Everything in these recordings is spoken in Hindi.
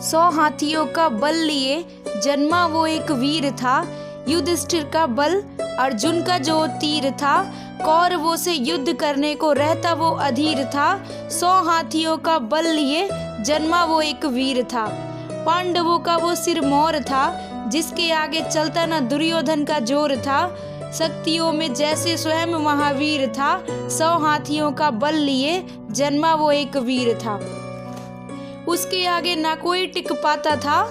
100 हाथियों का बल लिए जन्मा वो एक वीर था। युधिष्ठिर का बल अर्जुन का जो तीर था। कौरवों से युद्ध करने को रहता वो अधीर था। 100 हाथियों का बल लिए जन्मा वो एक वीर था। पांडवों का वो सिरमौर था, जिसके आगे चलता न दुर्योधन का जोर था। शक्तियों में जैसे स्वयं महावीर था। 100 हाथियों का बल लिए जन्मा वो एक वीर था। उसके आगे ना कोई टिक पाता था,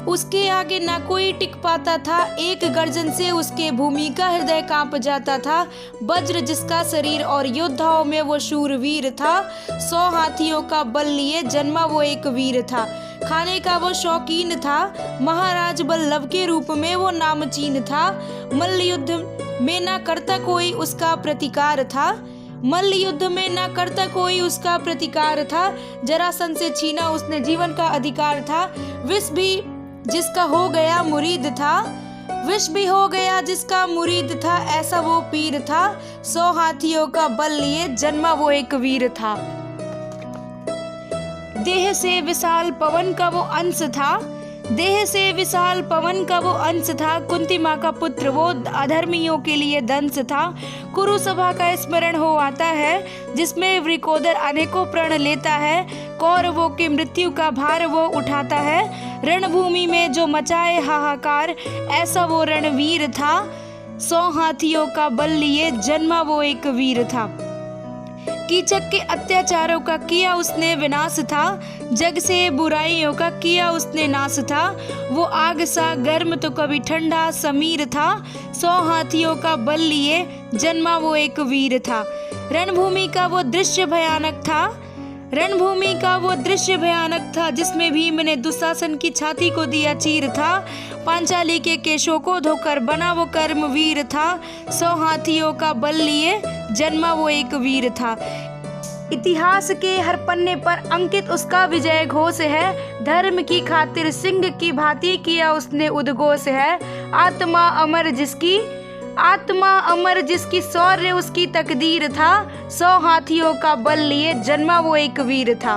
उसके आगे ना कोई टिक पाता था। एक गर्जन से उसके भूमि का हृदय कांप जाता था। वज्र जिसका शरीर और योद्धाओं में वो शूरवीर था। 100 हाथियों का बल लिए जन्मा वो एक वीर था। खाने का वो शौकीन था, महाराज बल्लभ के रूप में वो नामचीन था। मल्ल युद्ध में ना करता कोई उसका प्रतिकार था। मल्ल युद्ध में ना करता कोई उसका प्रतिकार था। जरासंध से छीना उसने जीवन का अधिकार था। विष भी जिसका हो गया मुरीद था, विष भी हो गया जिसका मुरीद था। ऐसा वो पीर था। 100 हाथियों का बल लिए जन्मा वो एक वीर था। देह से विशाल पवन का वो अंश था, देह से विशाल पवन का वो अंश था। कुंती माँ का पुत्र वो अधर्मियों के लिए दंश था। कुरु सभा का स्मरण हो आता है, जिसमें वृकोदर अनेकों प्रण लेता है। कौरवों की मृत्यु का भार वो उठाता है। रणभूमि में जो मचाए हाहाकार, ऐसा वो रणवीर था। 100 हाथियों का बल लिए जन्मा वो एक वीर था। कीचक के अत्याचारों का किया उसने विनाश था। जग से बुराइयों का किया उसने नाश था। वो आग सा गर्म तो कभी ठंडा समीर था। 100 हाथियों का बल लिए जन्मा वो एक वीर था। रणभूमि का वो दृश्य भयानक था, रणभूमि का वो दृश्य भयानक था, जिसमें भीम ने दुशासन की छाती को दिया चीर था। पांचाली के केशों को धोकर बना वो कर्मवीर था। 100 हाथियों का बल लिए जन्मा वो एक वीर था। इतिहास के हर पन्ने पर अंकित उसका विजय घोष है। धर्म की खातिर सिंह की भांति किया उसने उद्घोष है। आत्मा अमर जिसकी, आत्मा अमर जिसकी, शौर्य उसकी तकदीर था। 100 हाथियों का बल लिए जन्मा वो एक वीर था।